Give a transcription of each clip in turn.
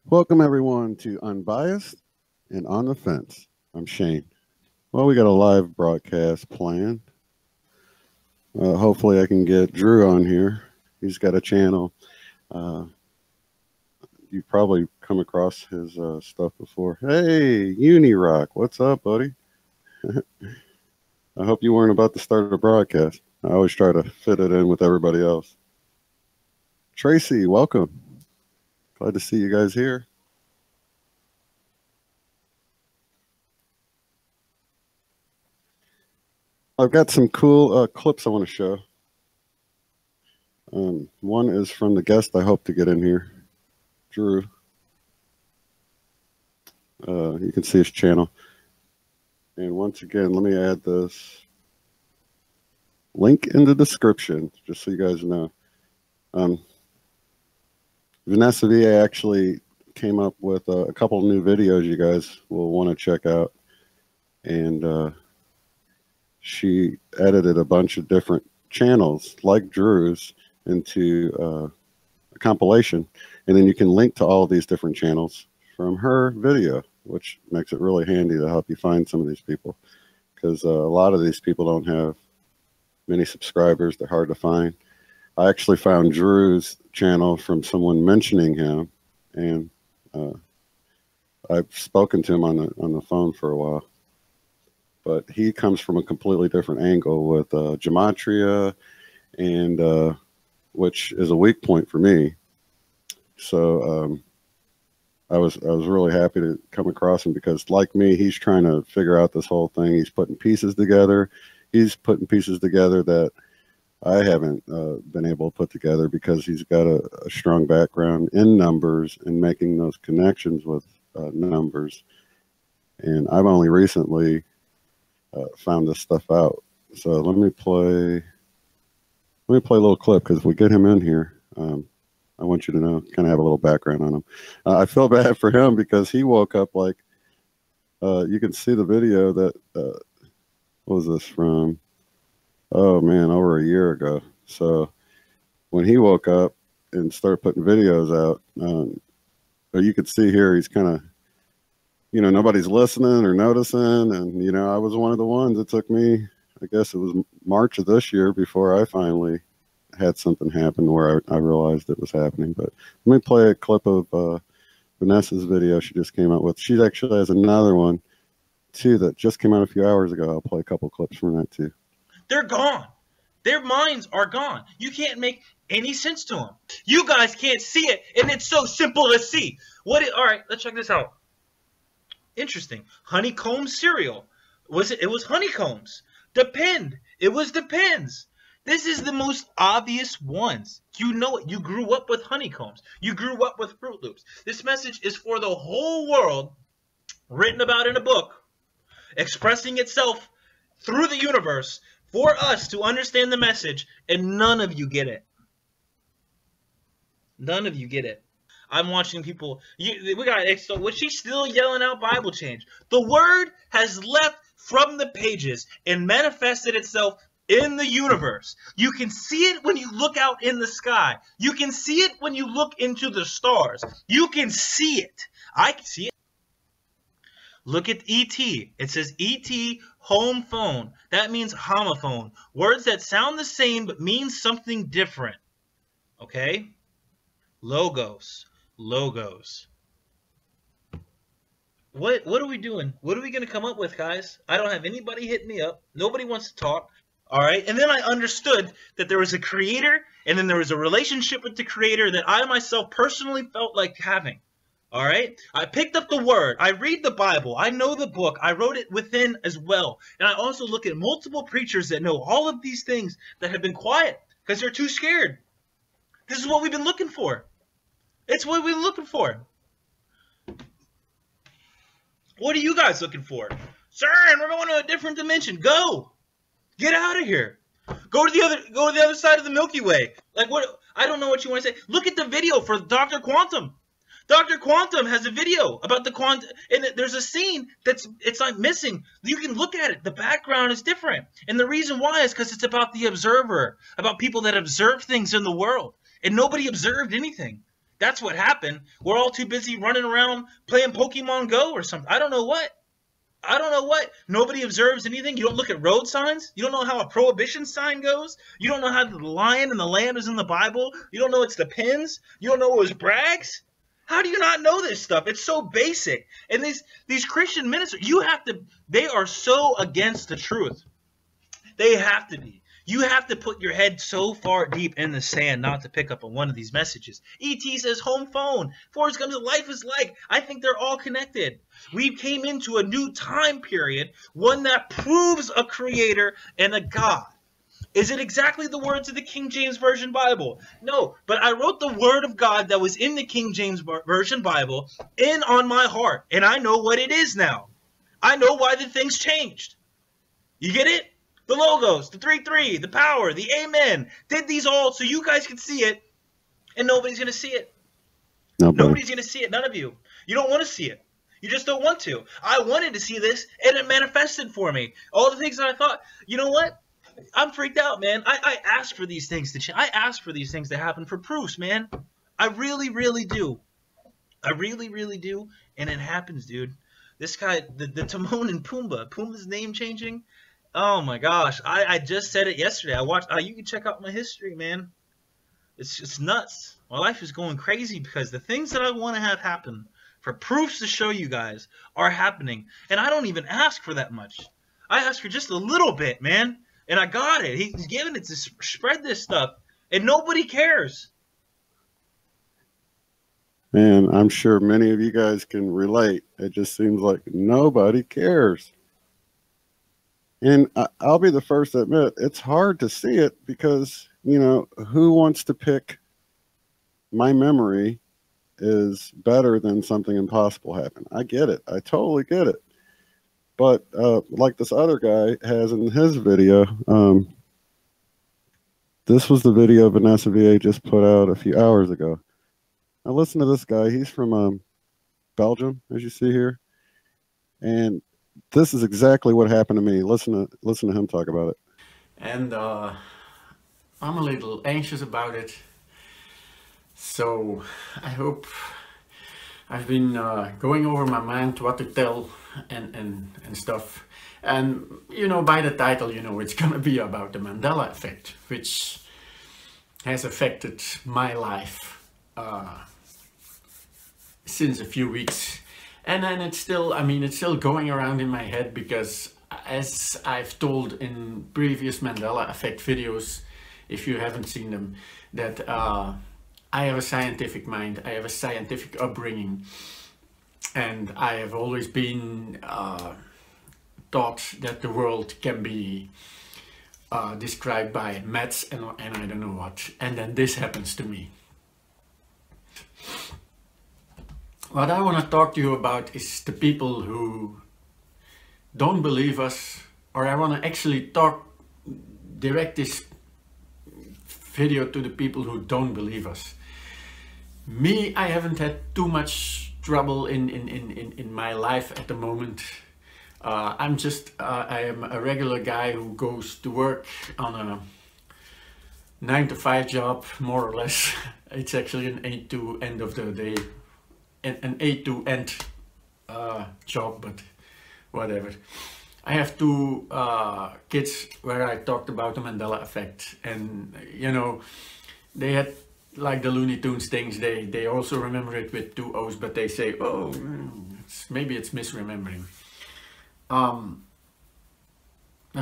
Welcome everyone to Unbiased and On the Fence. I'm Shane. Well, we got a live broadcast planned. Hopefully I can get Drew on here. He's got a channel. You've probably come across his stuff before. Hey, Unirock, what's up, buddy? I hope you weren't about to start a broadcast. I always try to fit it in with everybody else. Tracy, welcome. Glad to see you guys here. I've got some cool clips I want to show. One is from the guest I hope to get in here, Drew. You can see his channel. And once again, let me add this link in the description, just so you guys know. Vanessa VA actually came up with a couple new videos you guys will want to check out. And she edited a bunch of different channels like Drew's into a compilation. And then you can link to all of these different channels from her video, which makes it really handy to help you find some of these people. Because a lot of these people don't have many subscribers. They're hard to find. I actually found Drew's channel from someone mentioning him. And I've spoken to him on the phone for a while. But he comes from a completely different angle with gematria, and which is a weak point for me. So I was really happy to come across him because, like me, he's trying to figure out this whole thing. He's putting pieces together. He's putting pieces together that I haven't been able to put together because he's got a strong background in numbers and making those connections with numbers. And I've only recently found this stuff out. So let me play a little clip, because if we get him in here, I want you to know, kind of have a little background on him. I feel bad for him because he woke up like, you can see the video that, what was this from? Oh man, over a year ago. So when he woke up and started putting videos out, you could see here, he's kind of, nobody's listening or noticing. And, I was one of the ones. It took me, I guess it was March of this year before I finally had something happen where I realized it was happening. But let me play a clip of Vanessa's video she just came out with. She actually has another one, too, that just came out a few hours ago. I'll play a couple clips from that, too. They're gone. Their minds are gone. You can't make any sense to them. You guys can't see it, and it's so simple to see. All right, let's check this out. Interesting. Honeycomb cereal. It was honeycombs. Depend. It was depends. This is the most obvious ones. You know it. You grew up with honeycombs. You grew up with Fruit Loops. This message is for the whole world, written about in a book, expressing itself through the universe for us to understand the message, and none of you get it. None of you get it. I'm watching people. So was she still yelling out Bible change? The word has left from the pages and manifested itself in the universe. You can see it when you look out in the sky. You can see it when you look into the stars. You can see it. I can see it. Look at ET. It says ET home phone. That means homophone. Words that sound the same but mean something different. Okay? Logos. Logos. What are we doing? What are we going to come up with, guys? I don't have anybody hitting me up. Nobody wants to talk. All right? And then I understood that there was a creator, and then there was a relationship with the creator that I myself personally felt like having. All right? I picked up the word. I read the Bible. I know the book. I wrote it within as well. And I also look at multiple preachers that know all of these things that have been quiet because they're too scared. This is what we've been looking for. It's what we're looking for. What are you guys looking for? Sir, and we're going to a different dimension. Go. Get out of here. Go to the other side of the Milky Way. Like what? I don't know what you want to say. Look at the video for Dr. Quantum. Dr. Quantum has a video about the quantum, and there's a scene it's like missing. You can look at it. The background is different. And the reason why is because it's about the observer, about people that observe things in the world. And nobody observed anything. That's what happened. We're all too busy running around playing Pokemon Go or something. I don't know what. Nobody observes anything. You don't look at road signs. You don't know how a prohibition sign goes. You don't know how the lion and the lamb is in the Bible. You don't know it's the pins. You don't know it was Bragg's. How do you not know this stuff? It's so basic. And these Christian ministers, they are so against the truth. They have to be. You have to put your head so far deep in the sand not to pick up on one of these messages. E.T. says home phone. Forrest Gump's life is like. I think they're all connected. We came into a new time period, one that proves a creator and a God. Is it exactly the words of the King James Version Bible? No, but I wrote the word of God that was in the King James Version Bible in on my heart, and I know what it is now. I know why the things changed. You get it? The logos, the 3-3, the power, the amen. Did these all so you guys can see it, and nobody's going to see it. Nobody's going to see it. None of you. You don't want to see it. You just don't want to. I wanted to see this, and it manifested for me. All the things that I thought, you know what? I'm freaked out, man. I ask for these things to change. I ask for these things to happen for proofs, man. I really, really do. I really, really do, and it happens, dude. This guy, the Timon and Pumbaa, Pumbaa's name changing. Oh my gosh, I just said it yesterday. I watched. You can check out my history, man. It's just nuts. My life is going crazy because the things that I want to have happen for proofs to show you guys are happening, and I don't even ask for that much. I ask for just a little bit, man, and I got it. He's giving it to spread this stuff, and nobody cares. Man, I'm sure many of you guys can relate. It just seems like nobody cares. And I'll be the first to admit, it's hard to see it because, you know, who wants to pick my memory is better than something impossible happen? I get it. I totally get it. But like this other guy has in his video, this was the video Vanessa VA just put out a few hours ago. Now listen to this guy. He's from Belgium, as you see here. And this is exactly what happened to me. Listen to him talk about it. And I'm a little anxious about it. So I hope I've been going over my mind what to tell and stuff. And you know, by the title, you know, it's gonna be about the Mandela effect, which has affected my life since a few weeks. And then it's still, I mean, it's still going around in my head because, as I've told in previous Mandela effect videos, if you haven't seen them, that I have a scientific mind, I have a scientific upbringing, and I have always been taught that the world can be described by maths and I don't know what, and then this happens to me. What I want to talk to you about is the people who don't believe us, or I want to actually direct this video to the people who don't believe us. Me, I haven't had too much trouble in my life at the moment. I am a regular guy who goes to work on a 9-to-5 job, more or less. It's actually an 8 to end of the day. An 8 to end job, but whatever. I have 2 kids where I talked about the Mandela effect, and you know, they had like the Looney Tunes things. They also remember it with 2 O's, but they say, oh, maybe it's misremembering. A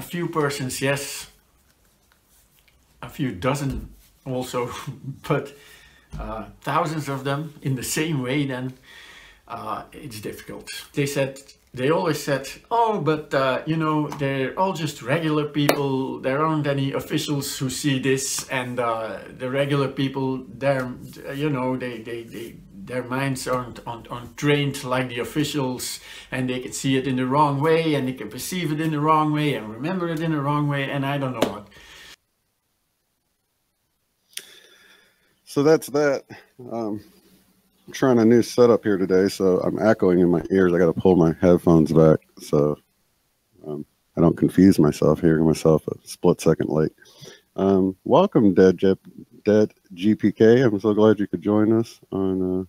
few persons, yes. A few dozen also, but thousands of them in the same way, then it's difficult. They always said, oh, but you know, they're all just regular people, there aren't any officials who see this, and the regular people, you know, their minds aren't trained like the officials, and they can see it in the wrong way, and they can perceive it in the wrong way, and remember it in the wrong way, and I don't know what. So that's that. I'm trying a new setup here today, so I'm echoing in my ears. I got to pull my headphones back so I don't confuse myself, hearing myself a split second late. Welcome, Dead GPK. I'm so glad you could join us on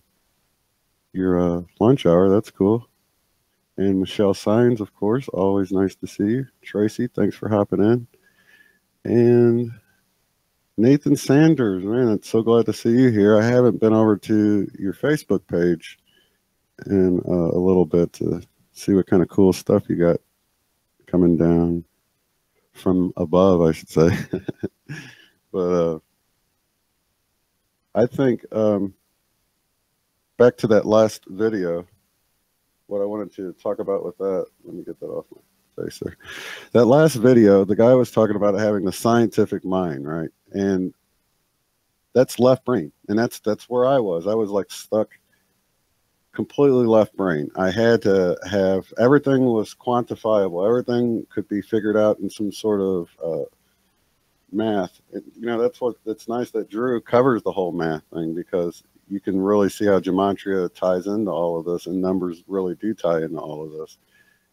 your lunch hour. That's cool. And Michelle Sines, of course, always nice to see you. Tracy, thanks for hopping in. And Nathan Sanders, man, I'm so glad to see you here. I haven't been over to your Facebook page in a little bit to see what kind of cool stuff you got coming down from above, I should say. But I think back to that last video, what I wanted to talk about with that, let me get that off my face there. That last video, the guy was talking about having the scientific mind, right? And that's left brain. And that's where I was. I was like stuck completely left brain. I had to have, everything was quantifiable. Everything could be figured out in some sort of math. You know, that's nice that Drew covers the whole math thing, because you can really see how gematria ties into all of this, and numbers really do tie into all of this.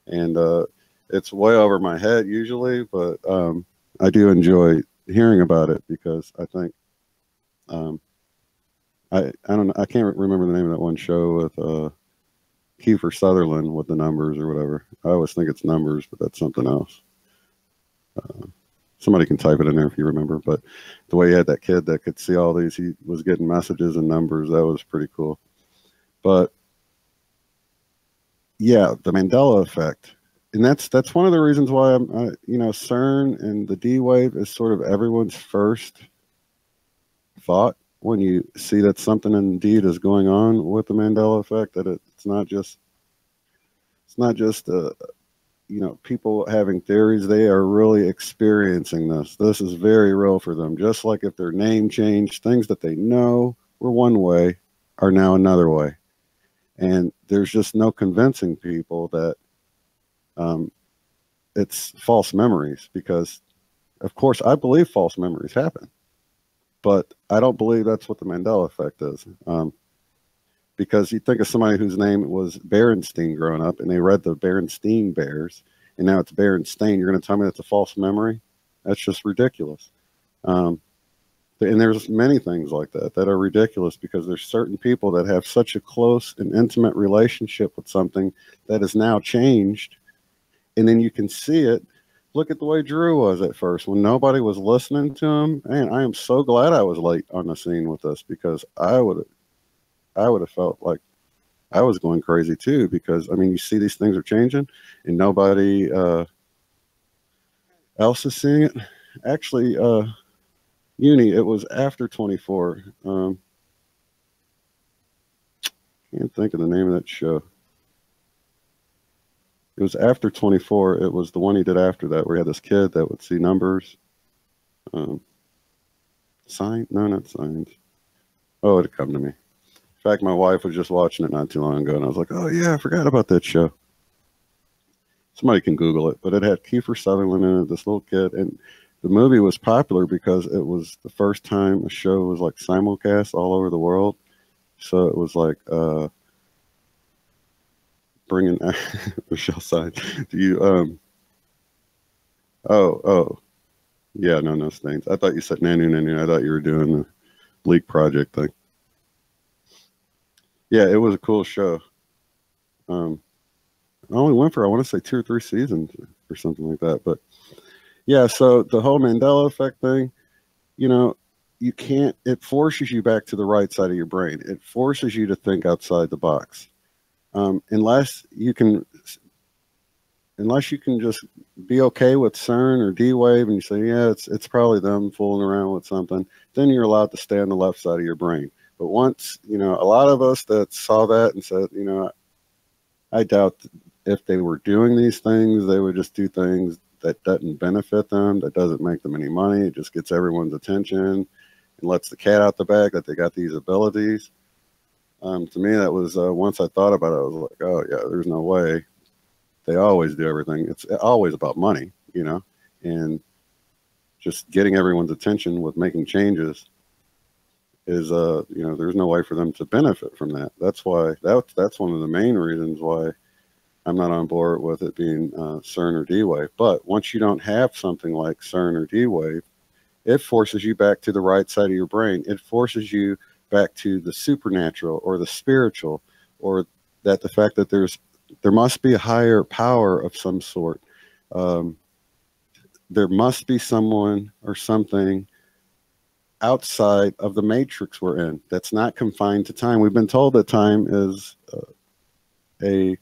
And it's way over my head usually, but I do enjoy hearing about it, because I think I don't know, I can't remember the name of that one show with Kiefer Sutherland with the numbers or whatever. I always think it's numbers, but that's something else. Somebody can type it in there if you remember. But the way he had that kid that could see all these, he was getting messages and numbers. That was pretty cool. But yeah, the Mandela effect, and that's one of the reasons why you know, CERN and the D wave is sort of everyone's first thought when you see that something indeed is going on with the Mandela effect. That it's not just you know, people having theories. They are really experiencing this. This is very real for them. Just like if their name changed, things that they know were one way are now another way. And there's just no convincing people that it's false memories, because, of course, I believe false memories happen. But I don't believe that's what the Mandela effect is. Because you think of somebody whose name was Berenstein growing up, and they read the Berenstein Bears, and now it's Berenstain. You're going to tell me that's a false memory? That's just ridiculous. And there's many things like that that are ridiculous, because there's certain people that have such a close and intimate relationship with something that is now changed, and then you can see it. Look at the way Drew was at first when nobody was listening to him. Man, I am so glad I was late on the scene with this, because I would have felt like I was going crazy too, because I mean, you see these things are changing and nobody else is seeing it. Actually, Uni, it was after 24. Can't think of the name of that show. It was after 24. It was the one he did after that, where he had this kid that would see numbers. Sign? No, not signs. Oh, it'd come to me. In fact, my wife was just watching it not too long ago, and I was like, oh, yeah, I forgot about that show. Somebody can Google it, but it had Kiefer Sutherland in it, this little kid, and the movie was popular because it was the first time a show was like simulcast all over the world. So it was like bringing Michelle side. Do you yeah, no stains. I thought you said nanu. I thought you were doing the Leak Project thing. Yeah, it was a cool show. I only went for, I want to say 2 or 3 seasons or something like that. But yeah, so the whole Mandela effect thing, you know, you can't, it forces you back to the right side of your brain. It forces you to think outside the box. Unless you can just be okay with CERN or D-Wave and you say, yeah, it's probably them fooling around with something, then you're allowed to stay on the left side of your brain. But once, you know, a lot of us that saw that and said, you know, I doubt if they were doing these things, they would just do things that doesn't benefit them, that doesn't make them any money. It just gets everyone's attention and lets the cat out the bag that they got these abilities. To me, that was, once I thought about it, I was like, oh, yeah, there's no way. They always do everything. It's always about money, you know, and just getting everyone's attention with making changes. is, you know, there's no way for them to benefit from that. That's why, that's one of the main reasons why I'm not on board with it being CERN or D-Wave. But once you don't have something like CERN or D-Wave, it forces you back to the right side of your brain. It forces you back to the supernatural or the spiritual, or that the fact that there must be a higher power of some sort. There must be someone or something outside of the matrix we're in that's not confined to time. We've been told that time is an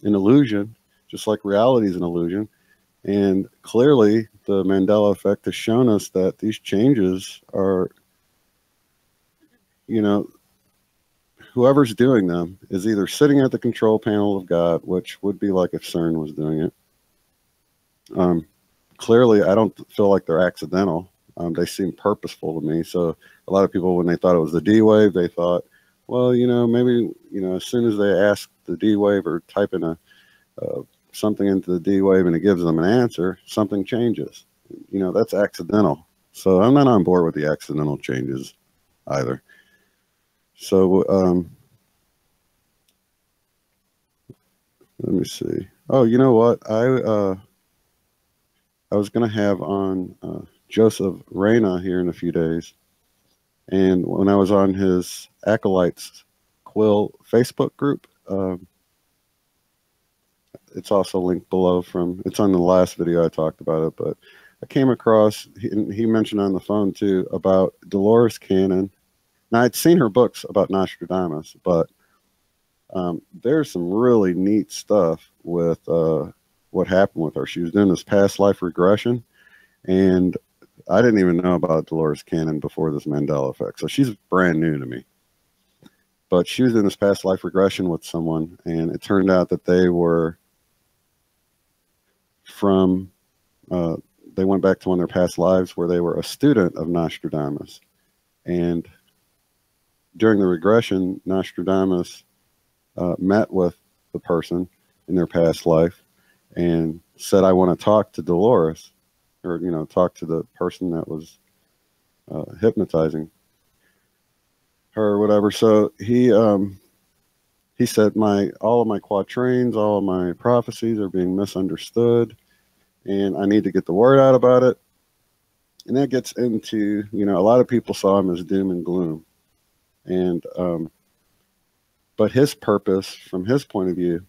illusion, just like reality is an illusion. And clearly the Mandela effect has shown us that these changes are, you know, whoever's doing them is either sitting at the control panel of God, which would be like if CERN was doing it. Clearly, I don't feel like they're accidental. They seem purposeful to me. So a lot of people, when they thought it was the D-Wave, they thought, well, you know, maybe, you know, as soon as they ask the D-Wave or type in something into the D-Wave and it gives them an answer, something changes. You know, that's accidental. So I'm not on board with the accidental changes either. So let me see. Oh, you know what? I was going to have on Joseph Reyna here in a few days. And when I was on his Acolytes Quill Facebook group, it's also linked below it's on the last video I talked about it, but I came across, he mentioned on the phone too, about Dolores Cannon. Now, I'd seen her books about Nostradamus, but there's some really neat stuff with what happened with her. She was doing this past life regression, and I didn't even know about Dolores Cannon before this Mandela effect. So she's brand new to me. But she was in this past life regression with someone, and it turned out that they were from, they went back to one of their past lives where they were a student of Nostradamus. And during the regression, Nostradamus met with the person in their past life and said, I want to talk to Dolores, or, you know, talk to the person that was hypnotizing her or whatever. So he said, all of my quatrains, all of my prophecies are being misunderstood, and I need to get the word out about it. And that gets into, you know, a lot of people saw him as doom and gloom. And, but his purpose from his point of view,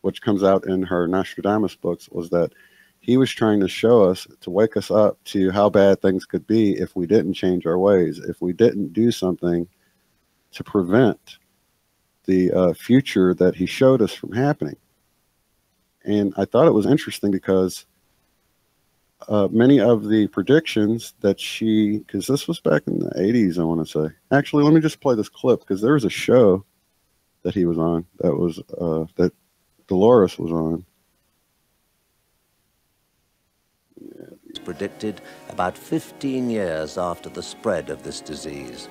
which comes out in her Nostradamus books, was that he was trying to show us, to wake us up to how bad things could be if we didn't change our ways, if we didn't do something to prevent the future that he showed us from happening. And I thought it was interesting because many of the predictions that because this was back in the 80s, I want to say. Actually, let me just play this clip, because there was a show that he was on that was that Dolores was on. Predicted about 15 years after the spread of this disease.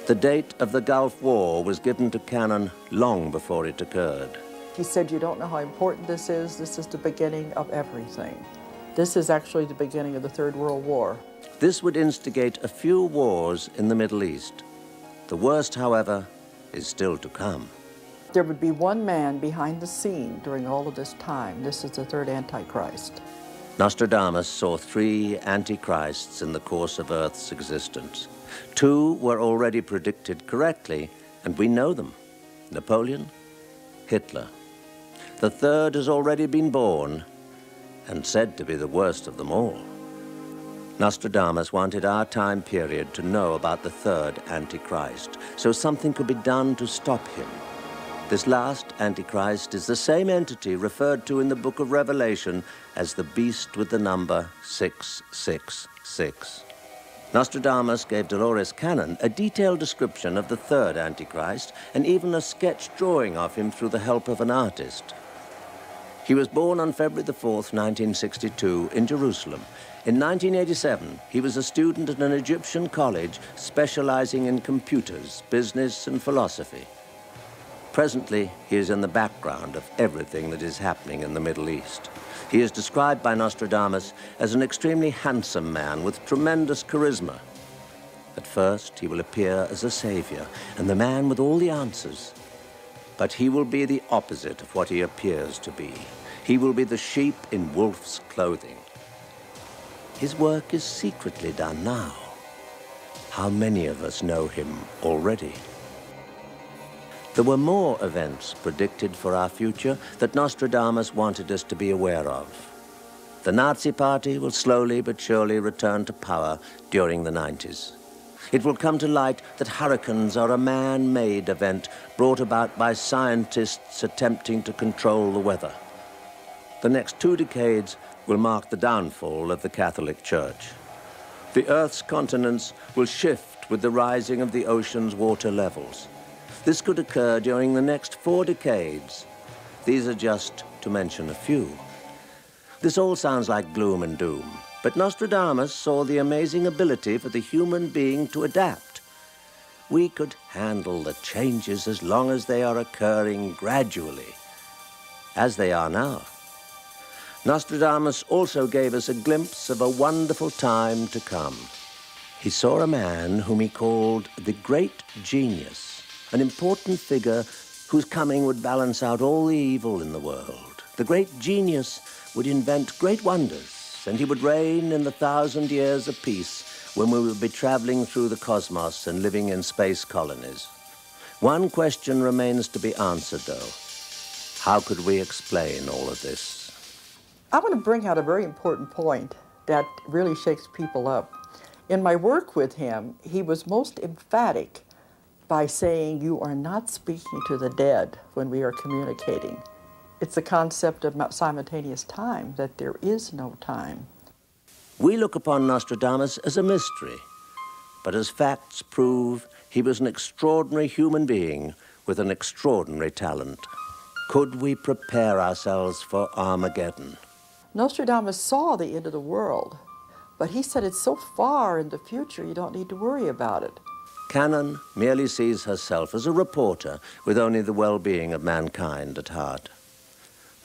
The date of the Gulf War was given to Cannon long before it occurred. He said, you don't know how important this is. This is the beginning of everything. This is actually the beginning of the Third World War. This would instigate a few wars in the Middle East. The worst, however, is still to come. There would be one man behind the scene during all of this time. This is the third Antichrist. Nostradamus saw 3 antichrists in the course of Earth's existence. 2 were already predicted correctly, and we know them: Napoleon, Hitler. The third has already been born, and said to be the worst of them all. Nostradamus wanted our time period to know about the third Antichrist, so something could be done to stop him. This last Antichrist is the same entity referred to in the book of Revelation as the beast with the number 666. Nostradamus gave Dolores Cannon a detailed description of the third Antichrist and even a sketch drawing of him through the help of an artist. He was born on February the 4th, 1962, in Jerusalem. In 1987, he was a student at an Egyptian college specializing in computers, business, and philosophy. Presently, he is in the background of everything that is happening in the Middle East. He is described by Nostradamus as an extremely handsome man with tremendous charisma. At first, he will appear as a savior and the man with all the answers. But he will be the opposite of what he appears to be. He will be the sheep in wolf's clothing. His work is secretly done now. How many of us know him already? There were more events predicted for our future that Nostradamus wanted us to be aware of. The Nazi Party will slowly but surely return to power during the 90s. It will come to light that hurricanes are a man-made event brought about by scientists attempting to control the weather. The next 2 decades will mark the downfall of the Catholic Church. The Earth's continents will shift with the rising of the ocean's water levels. This could occur during the next 4 decades. These are just to mention a few. This all sounds like gloom and doom, but Nostradamus saw the amazing ability for the human being to adapt. We could handle the changes as long as they are occurring gradually, as they are now. Nostradamus also gave us a glimpse of a wonderful time to come. He saw a man whom he called the Great Genius, an important figure whose coming would balance out all the evil in the world. The Great Genius would invent great wonders, and he would reign in the 1,000 years of peace when we would be traveling through the cosmos and living in space colonies. One question remains to be answered, though. How could we explain all of this? I want to bring out a very important point that really shakes people up. In my work with him, he was most emphatic by saying, you are not speaking to the dead when we are communicating. It's the concept of simultaneous time, that there is no time. We look upon Nostradamus as a mystery, but as facts prove, he was an extraordinary human being with an extraordinary talent. Could we prepare ourselves for Armageddon? Nostradamus saw the end of the world, but he said it's so far in the future you don't need to worry about it. Canon merely sees herself as a reporter with only the well-being of mankind at heart.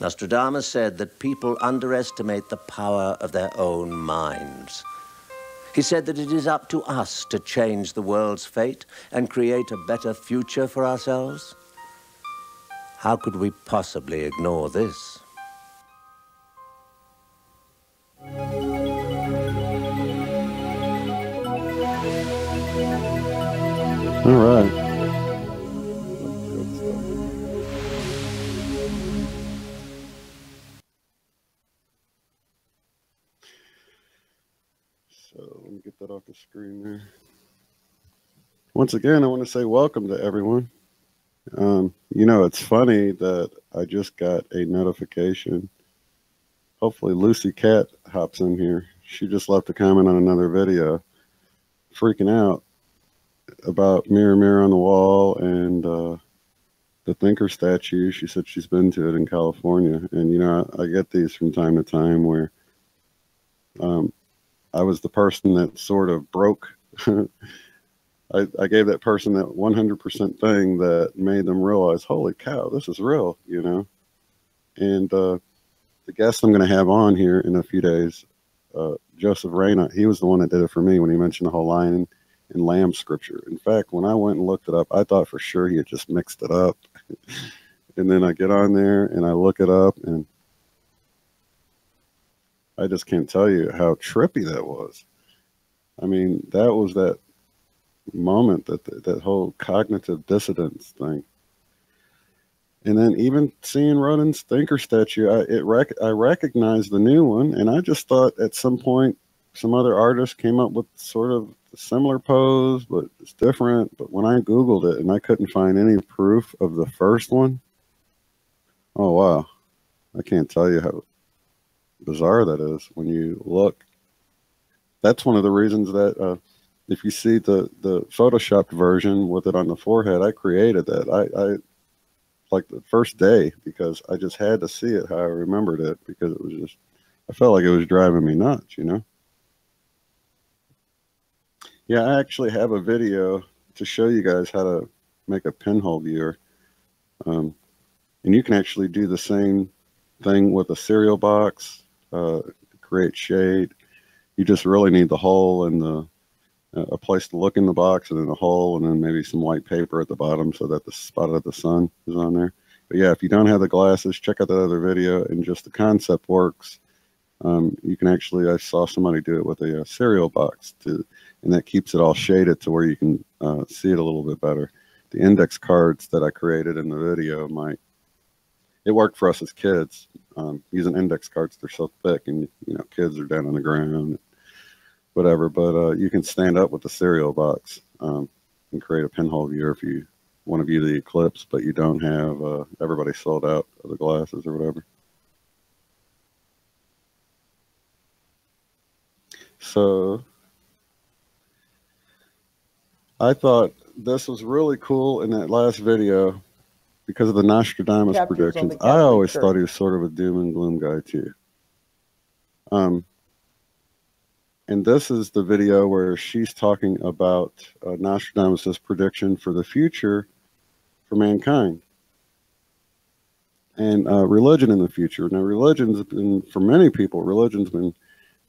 Nostradamus said that people underestimate the power of their own minds. He said that it is up to us to change the world's fate and create a better future for ourselves. How could we possibly ignore this? All right. So let me get that off the screen there. Once again, I want to say welcome to everyone. You know, it's funny that I just got a notification. Hopefully Lucy Cat hops in here. She just left a comment on another video, freaking out about Mirror Mirror on the Wall and the Thinker statue. She said she's been to it in California. And, you know, I get these from time to time where I was the person that sort of broke. I gave that person that 100% thing that made them realize, holy cow, this is real, you know. And the guest I'm going to have on here in a few days, Joseph Reyna, he was the one that did it for me when he mentioned the whole lion and lamb scripture. In fact, when I went and looked it up, I thought for sure he had just mixed it up. And then I get on there and I look it up, and I just can't tell you how trippy that was. I mean, that was that moment, that whole cognitive dissonance thing. And then even seeing Rodin's Thinker statue, I recognized the new one, and I just thought at some point some other artist came up with sort of a similar pose, but it's different. But when I Googled it and I couldn't find any proof of the first one, oh wow, I can't tell you how bizarre that is when you look. That's one of the reasons that if you see the photoshopped version with it on the forehead, I created that. I like the first day, because I just had to see it how I remembered it, because it was just, I felt like it was driving me nuts, you know. Yeah, I actually have a video to show you guys how to make a pinhole viewer. And you can actually do the same thing with a cereal box, create shade. You just really need the hole and a place to look in the box, and then a hole, and then maybe some white paper at the bottom so that the spot of the sun is on there. But yeah, if you don't have the glasses, check out that other video, and just the concept works. You can actually, I saw somebody do it with a cereal box too, and that keeps it all shaded to where you can see it a little bit better. The index cards that I created in the video it worked for us as kids, using index cards. They're so thick, and you know, kids are down on the ground, whatever. But you can stand up with the cereal box and create a pinhole viewer if you want to view the eclipse, but you don't have everybody sold out of the glasses or whatever. So I thought this was really cool in that last video because of the Nostradamus predictions. I always thought he was sort of a doom and gloom guy too. And this is the video where she's talking about Nostradamus' prediction for the future for mankind and religion in the future. Now, religion's been, for many people, religion's been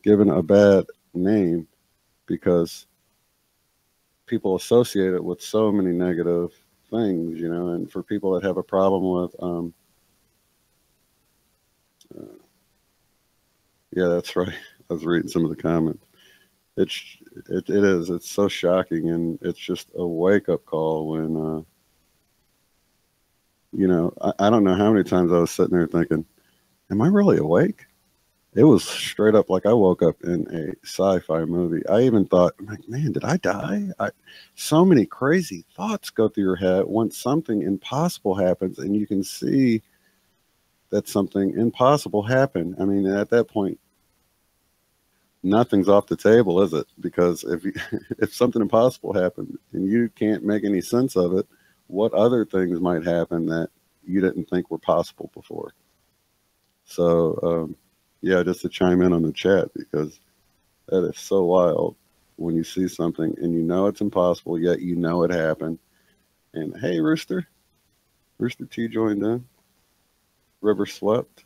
given a bad name because people associate it with so many negative things, you know, and for people that have a problem with, yeah, that's right. I was reading some of the comments. It's so shocking, and it's just a wake-up call when, you know, I don't know how many times I was sitting there thinking, am I really awake? It was straight up like I woke up in a sci-fi movie. I even thought, like, man, did I die? So many crazy thoughts go through your head once something impossible happens, and you can see that something impossible happened. I mean, at that point, nothing's off the table, is it? Because if something impossible happened and you can't make any sense of it, what other things might happen that you didn't think were possible before? So, yeah, just to chime in on the chat, because that is so wild when you see something and you know it's impossible, yet you know it happened. And hey, Rooster T joined in. River Swept.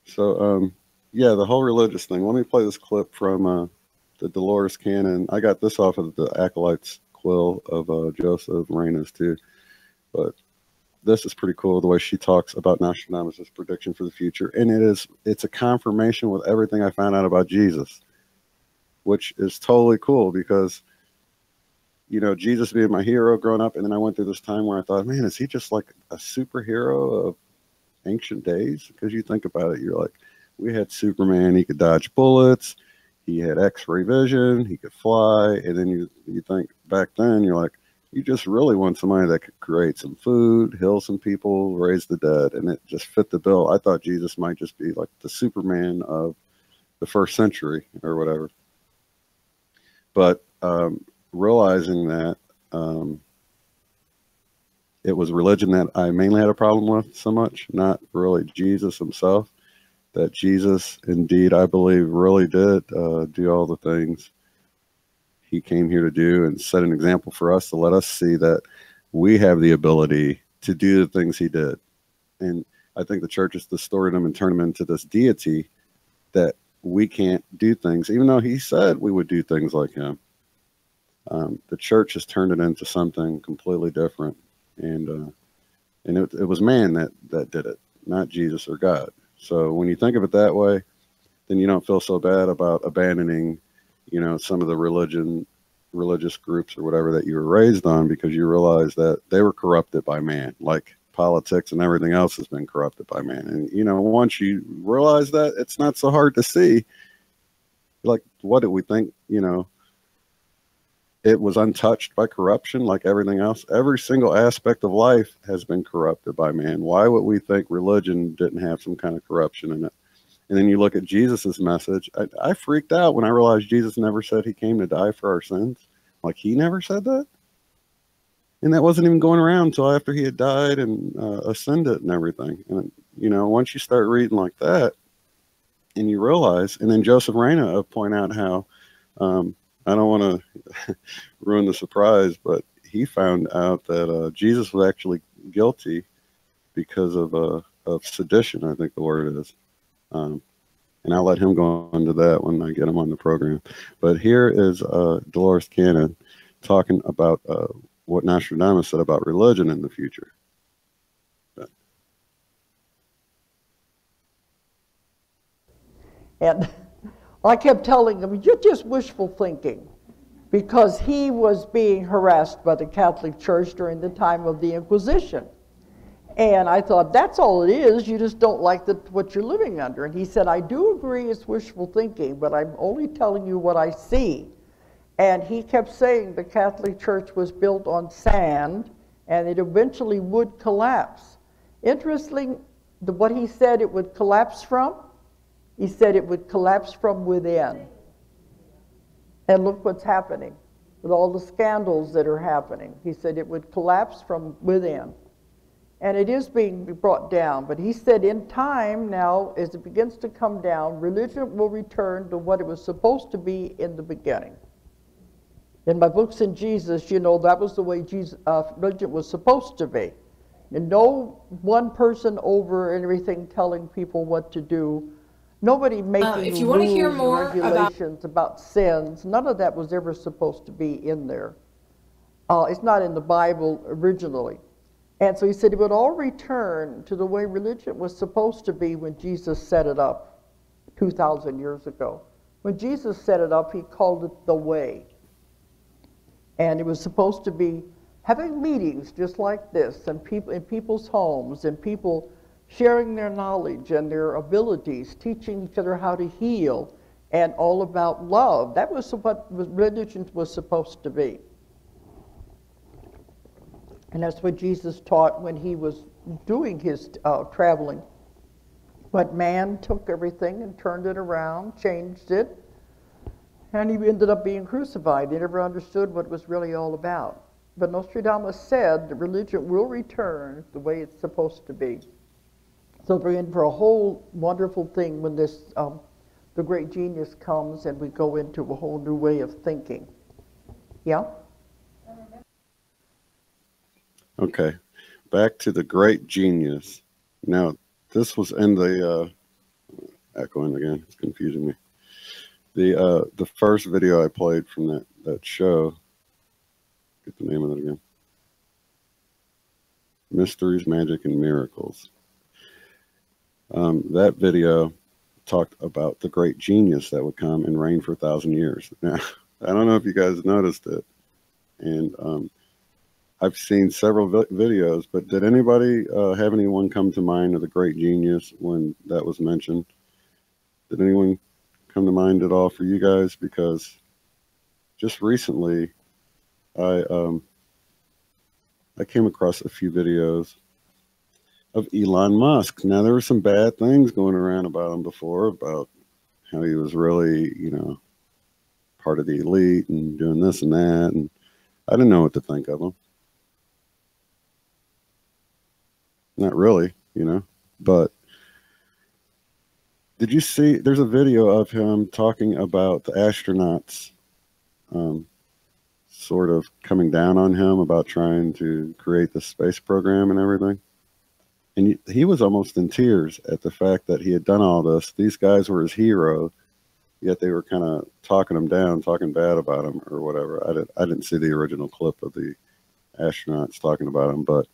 So, yeah, the whole religious thing. Let me play this clip from the Dolores Cannon. I got this off of the Acolytes quill of Joseph Reyna's too. But this is pretty cool, the way she talks about Nostradamus' prediction for the future. And it's a confirmation with everything I found out about Jesus, which is totally cool because, you know, Jesus being my hero growing up, and then I went through this time where I thought, man, is he just like a superhero of ancient days? Because you think about it, you're like, we had Superman, he could dodge bullets, he had X-ray vision, he could fly, and then you think back then, you're like, you just really want somebody that could create some food, heal some people, raise the dead, and it just fit the bill. I thought Jesus might just be like the Superman of the first century or whatever. But realizing that it was religion that I mainly had a problem with so much, not really Jesus himself, that Jesus indeed, I believe, really did do all the things he came here to do and set an example for us to let us see that we have the ability to do the things he did. And I think the church has distorted him and turned him into this deity that we can't do things, even though he said we would do things like him. The church has turned it into something completely different. And it was man that did it, not Jesus or God. So when you think of it that way, then you don't feel so bad about abandoning, you know, some of the religious groups or whatever that you were raised on, because you realize that they were corrupted by man, like politics and everything else has been corrupted by man. And, you know, once you realize that, it's not so hard to see, like, what did we think, you know, it was untouched by corruption like everything else. Every single aspect of life has been corrupted by man. Why would we think religion didn't have some kind of corruption in it? And then you look at Jesus's message. I freaked out when I realized Jesus never said he came to die for our sins. Like, he never said that. And that wasn't even going around until after he had died and ascended and everything. And, you know, once you start reading like that and you realize, and then Joseph Reyna point out how, I don't want to ruin the surprise, but he found out that Jesus was actually guilty because of sedition, I think the word is. And I'll let him go into that when I get him on the program. But here is Dolores Cannon talking about what Nostradamus said about religion in the future. And I kept telling him, you're just wishful thinking, because he was being harassed by the Catholic Church during the time of the Inquisition. And I thought, that's all it is, you just don't like what you're living under. And he said, I do agree it's wishful thinking, but I'm only telling you what I see. And he kept saying the Catholic Church was built on sand, and it eventually would collapse. Interesting, what he said it would collapse from? He said it would collapse from within. And look what's happening with all the scandals that are happening. He said it would collapse from within. And it is being brought down. But he said in time now, as it begins to come down, religion will return to what it was supposed to be in the beginning. In my books in Jesus, you know, that was the way religion was supposed to be. And no one person over and everything telling people what to do. Nobody making if you want to hear more rules and regulations about sins. None of that was ever supposed to be in there. It's not in the Bible originally. And so he said it would all return to the way religion was supposed to be when Jesus set it up 2,000 years ago. When Jesus set it up, he called it the way. And it was supposed to be having meetings just like this, and people in people's homes, and people sharing their knowledge and their abilities, teaching each other how to heal, and all about love. That was what religion was supposed to be. And that's what Jesus taught when he was doing his traveling. But man took everything and turned it around, changed it, and he ended up being crucified. He never understood what it was really all about. But Nostradamus said that religion will return the way it's supposed to be. So we're in for a whole wonderful thing when this, the great genius comes and we go into a whole new way of thinking. Yeah? Okay, back to the great genius. Now, this was in the, echoing again, it's confusing me. The first video I played from that show, get the name of it again. Mysteries, Magic, and Miracles. That video talked about the great genius that would come and reign for 1,000 years. Now, I don't know if you guys noticed it, and I've seen several videos, but did anybody have anyone come to mind of the great genius when that was mentioned? Did anyone come to mind at all for you guys? Because just recently, I came across a few videos of Elon Musk. Now, there were some bad things going around about him before, about how he was really, you know, part of the elite and doing this and that, and I didn't know what to think of him. Not really, you know, but did you see, there's a video of him talking about the astronauts sort of coming down on him about trying to create the space program and everything. And he was almost in tears at the fact that he had done all this. These guys were his hero, yet they were kind of talking him down, talking bad about him or whatever. I didn't see the original clip of the astronauts talking about him, but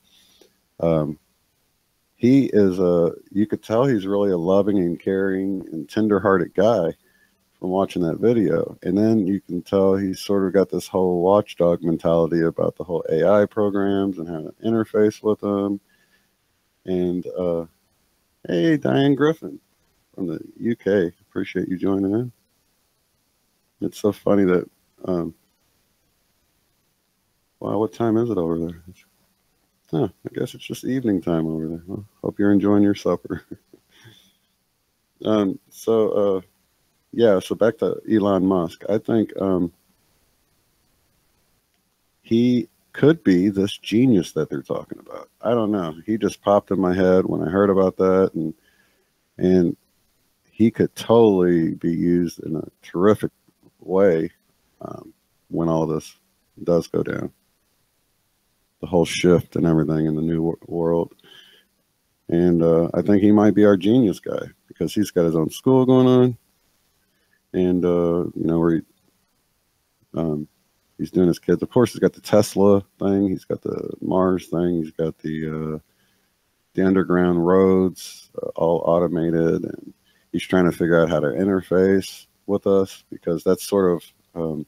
he is you could tell he's really a loving and caring and tender-hearted guy from watching that video. And then you can tell he's sort of got this whole watchdog mentality about the whole AI programs and how to interface with them. And hey, Diane Griffin from the UK, appreciate you joining in. It's so funny that wow, what time is it over there? Oh, I guess it's just evening time over there. Well, hope you're enjoying your supper. Yeah, so back to Elon Musk. I think he could be this genius that they're talking about. I don't know. He just popped in my head when I heard about that, and he could totally be used in a terrific way when all this does go down. The whole shift and everything in the new world. And I think he might be our genius guy, because he's got his own school going on, and you know, where he's doing his kids. Of course, he's got the Tesla thing, he's got the Mars thing, he's got the underground roads all automated, and he's trying to figure out how to interface with us, because that's sort of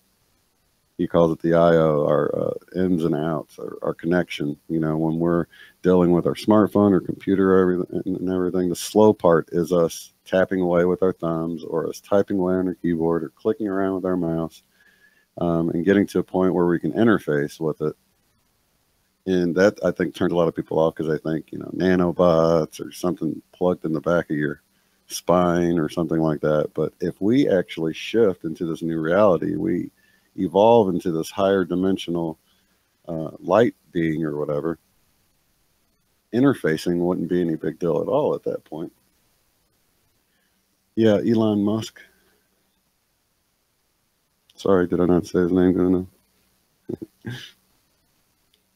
he calls it the IO, our ins and outs, our connection. You know, when we're dealing with our smartphone or computer and everything, the slow part is us tapping away with our thumbs, or us typing away on our keyboard, or clicking around with our mouse, and getting to a point where we can interface with it. And that, I think, turned a lot of people off, because they think, you know, nanobots or something plugged in the back of your spine or something like that. But if we actually shift into this new reality, we evolve into this higher dimensional light being or whatever, interfacing wouldn't be any big deal at all at that point. Yeah, Elon Musk. Sorry, did I not say his name good enough?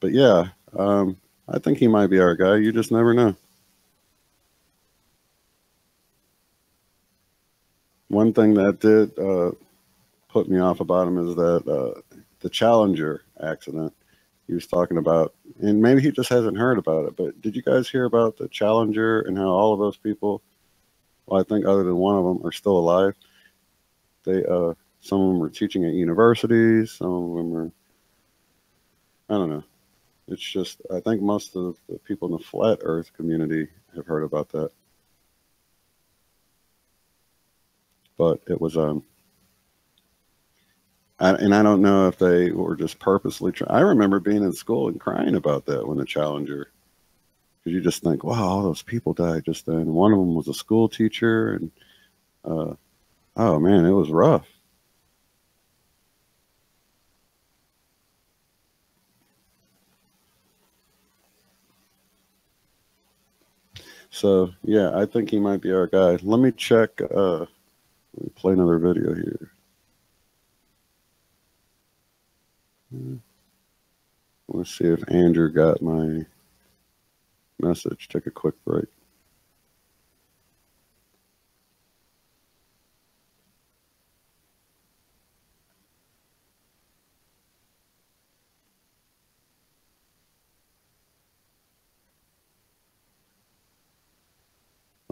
But yeah, I think he might be our guy. You just never know. One thing that did put me off about him is that the Challenger accident he was talking about, and maybe he just hasn't heard about it, but did you guys hear about the Challenger and how all of those people, well, I think other than one of them, are still alive? They, some of them are teaching at universities, some of them are, I don't know. It's just, I think most of the people in the flat earth community have heard about that. But it was, and I don't know if they were just purposely trying. I remember being in school and crying about that when the Challenger, because you just think, wow, all those people died just then. One of them was a school teacher, and oh man, it was rough. So yeah, I think he might be our guy. Let me check. Let me play another video here. I want to see if Andrew got my message. Take a quick break.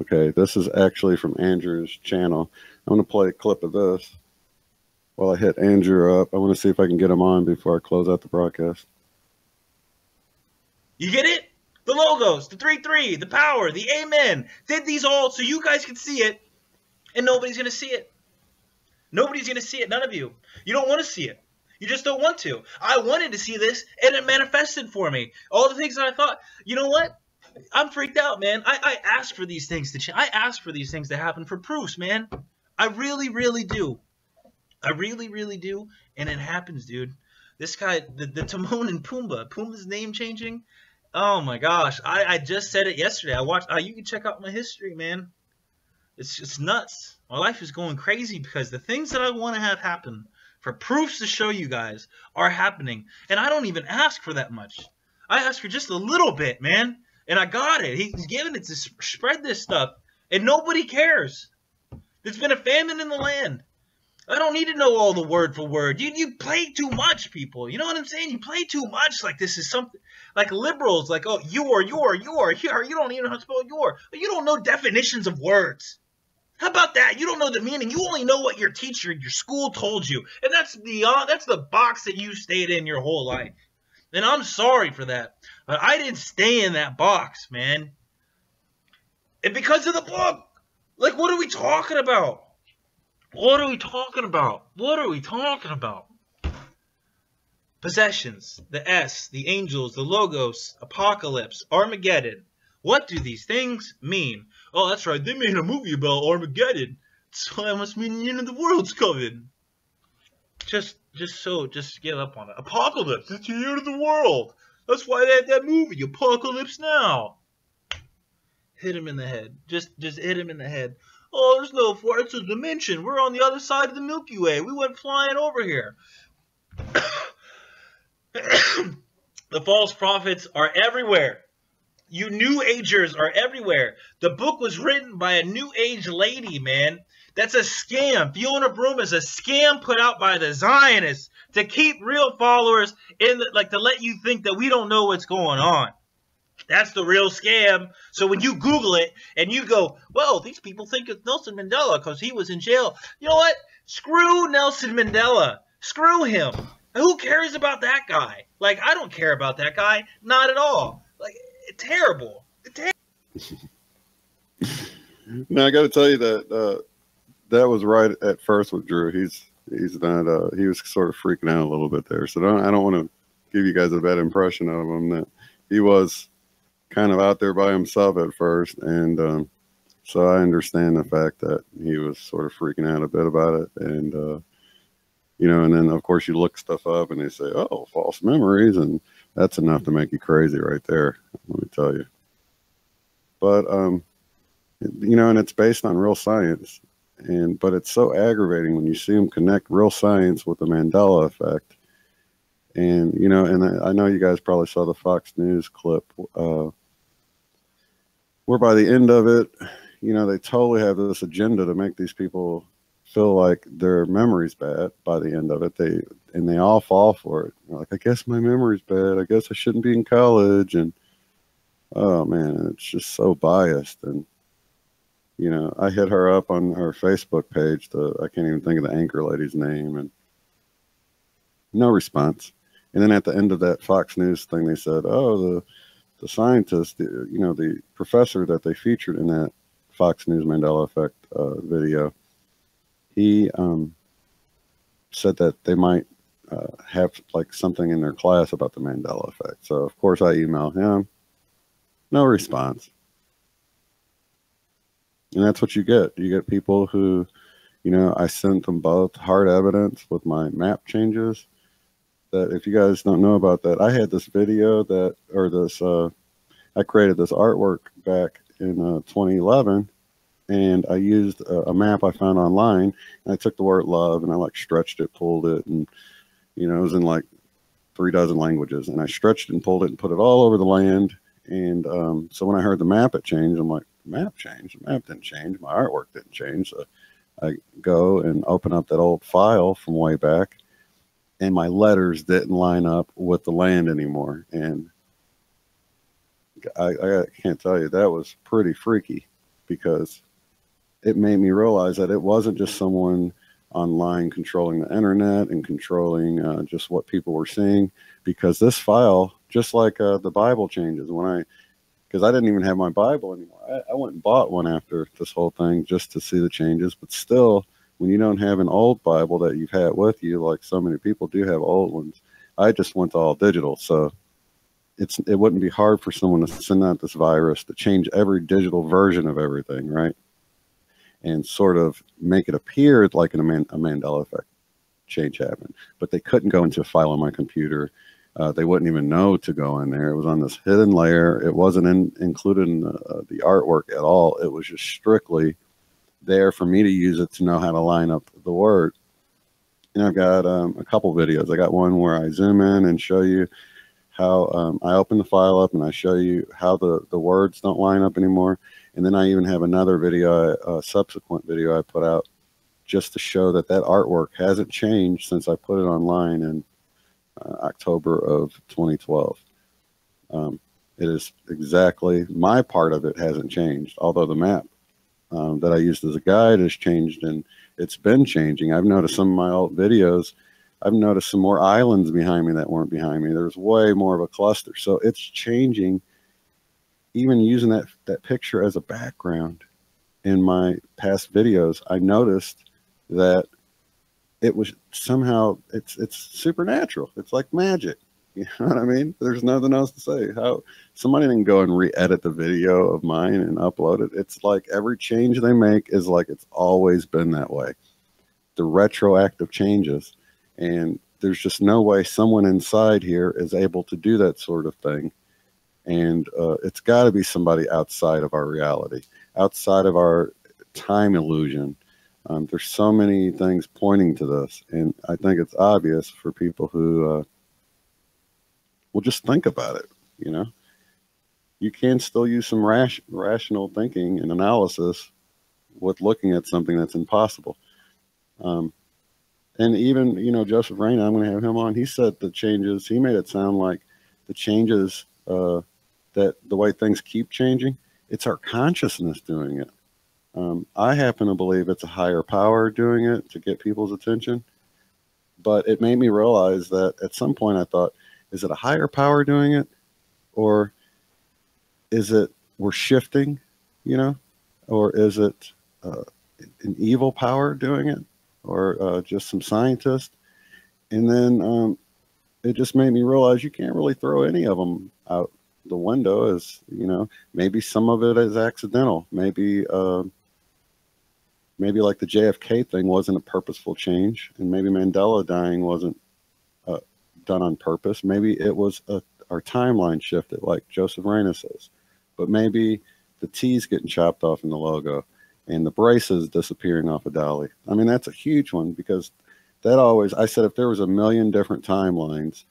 Okay, this is actually from Andrew's channel. I'm going to play a clip of this while I hit Andrew up. I want to see if I can get him on before I close out the broadcast. You get it? The logos, the 3-3, the power, the amen. Did these all so you guys can see it, and nobody's going to see it. Nobody's going to see it. None of you. You don't want to see it. You just don't want to. I wanted to see this, and it manifested for me. All the things that I thought, you know what? I'm freaked out, man. I ask for these things to change. I ask for these things to happen for proofs, man. I really, really do. I really, really do. And it happens, dude. This guy, the Timon and Pumbaa. Pumbaa's name changing. Oh, my gosh. I just said it yesterday. I watched. You can check out my history, man. It's just nuts. My life is going crazy because the things that I want to have happen for proofs to show you guys are happening. And I don't even ask for that much. I ask for just a little bit, man. And I got it. He's giving it to spread this stuff. And nobody cares. There's been a famine in the land. I don't need to know all the word for word. You play too much, people. You know what I'm saying? You play too much like this is something. Like liberals, like, oh, you're, here. You don't even know how to spell your. You don't know definitions of words. How about that? You don't know the meaning. You only know what your teacher in your school told you. And that's the box that you stayed in your whole life. And I'm sorry for that. But I didn't stay in that box, man. And because of the book, like, what are we talking about? What are we talking about? What are we talking about? Possessions, the S, the angels, the logos, apocalypse, Armageddon. What do these things mean? Oh, that's right. They made a movie about Armageddon. So that must mean the end of the world's coming. Just give up on it. Apocalypse, it's the end of the world. That's why they had that movie, Apocalypse Now. Hit him in the head. Just hit him in the head. Oh, there's no it's a dimension. We're on the other side of the Milky Way. We went flying over here. The false prophets are everywhere. You New Agers are everywhere. The book was written by a New Age lady, man. That's a scam. Fiona Broom is a scam put out by the Zionists to keep real followers in the, like, to let you think that we don't know what's going on. That's the real scam. So when you Google it and you go, well, these people think it's Nelson Mandela because he was in jail. You know what? Screw Nelson Mandela. Screw him. Who cares about that guy? Like, I don't care about that guy. Not at all. Like, terrible. Now I got to tell you that that was right at first with Drew. He's not. He was sort of freaking out a little bit there. So I don't want to give you guys a bad impression of him. That he was kind of out there by himself at first, and so I understand the fact that he was sort of freaking out a bit about it, and you know, and then of course you look stuff up and they say, oh, false memories, and that's enough to make you crazy right there, let me tell you. But you know, and it's based on real science, but it's so aggravating when you see them connect real science with the Mandela effect. And you know, and I know you guys probably saw the Fox News clip where by the end of it, you know, they totally have this agenda to make these people feel like their memory's bad by the end of it. They all fall for it. They're like, I guess my memory's bad. I guess I shouldn't be in college. And oh man, it's just so biased. And you know, I hit her up on her Facebook page. I can't even think of the anchor lady's name, and no response. And then at the end of that Fox News thing, they said, oh, the scientist, you know, the professor that they featured in that Fox News Mandela Effect video, he said that they might have like something in their class about the Mandela Effect. So, of course, I emailed him. No response. And that's what you get. You get people who, you know, I sent them both hard evidence with my map changes. That if you guys don't know about that, I had this video that, or this, I created this artwork back in 2011, and I used a map I found online, and I took the word love, and I like stretched it, pulled it, and, you know, it was in like 3 dozen languages, and I stretched it and pulled it and put it all over the land. And so when I heard the map, it changed. I'm like, map changed? The map didn't change. My artwork didn't change. So I go and open up that old file from way back, and my letters didn't line up with the land anymore. And I can't tell you, that was pretty freaky, because it made me realize that it wasn't just someone online controlling the internet and controlling just what people were seeing, because this file, just like the Bible changes, because I didn't even have my Bible anymore. I went and bought one after this whole thing just to see the changes, but still, when you don't have an old Bible that you've had with you, like so many people do have old ones, I just went to all digital. So it wouldn't be hard for someone to send out this virus to change every digital version of everything, right? And sort of make it appear like a Mandela effect change happened. But they couldn't go into a file on my computer. They wouldn't even know to go in there. It was on this hidden layer. It wasn't included in the artwork at all. It was just strictly there for me to use it to know how to line up the word. And I've got a couple videos. I got one where I zoom in and show you how I open the file up and I show you how the words don't line up anymore. And then I even have another video, a subsequent video I put out just to show that artwork hasn't changed since I put it online in October of 2012. It is exactly, my part of it hasn't changed, although the map that I used as a guide has changed, and it's been changing. I've noticed some of my old videos, I've noticed some more islands behind me that weren't behind me. There's way more of a cluster. So it's changing, even using that picture as a background in my past videos. I noticed that it was somehow, it's supernatural. It's like magic. You know what I mean? There's nothing else to say. How somebody didn't go and re-edit the video of mine and upload it. It's like every change they make is like it's always been that way. The retroactive changes, and there's just no way someone inside here is able to do that sort of thing. And it's got to be somebody outside of our reality, outside of our time illusion. There's so many things pointing to this, and I think it's obvious for people who will just think about it, you know. you can still use some rational thinking and analysis with looking at something that's impossible. And even, you know, Joseph Reyna, I'm going to have him on. He said the changes, he made it sound like the changes, that the way things keep changing, it's our consciousness doing it. I happen to believe it's a higher power doing it to get people's attention. But it made me realize that at some point I thought, is it a higher power doing it? Or is it we're shifting, you know? Or is it an evil power doing it? Or just some scientist? And then it just made me realize you can't really throw any of them out the window. As you know, maybe some of it is accidental. Maybe maybe like the JFK thing wasn't a purposeful change, and maybe Mandela dying wasn't done on purpose. Maybe it was our timeline shifted, like Joseph Reyna says. But maybe the T's getting chopped off in the logo, and the braces disappearing off of Dolly. I mean, that's a huge one, because that always, I said, if there was a million different timelines,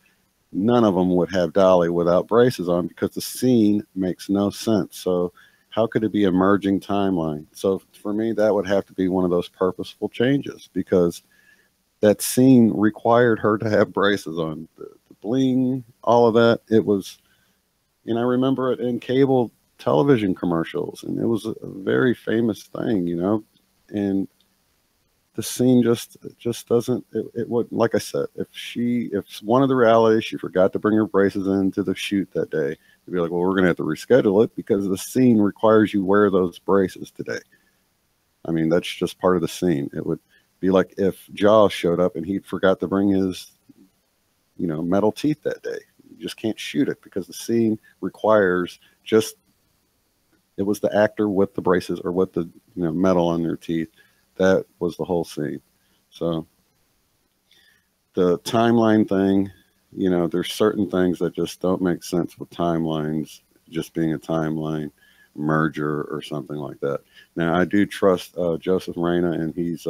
none of them would have Dolly without braces on, because the scene makes no sense. So how could it be a merging timeline? So for me, that would have to be one of those purposeful changes, because that scene required her to have braces on. The bling, all of that, it was, and I remember it in cable television commercials, and it was a very famous thing, you know. And the scene just doesn't, it would, like I said, if one of the realities, she forgot to bring her braces into the shoot that day, you'd be like, well, we're going to have to reschedule it because the scene requires you wear those braces today. I mean, that's just part of the scene. It would be like if Jaws showed up and he forgot to bring his, you know, metal teeth that day. You just can't shoot it because the scene requires just, it was the actor with the braces or with the, you know, metal on their teeth. That was the whole scene. So the timeline thing, you know, there's certain things that just don't make sense with timelines, just being a timeline merger or something like that. Now, I do trust Joseph Reyna, and he's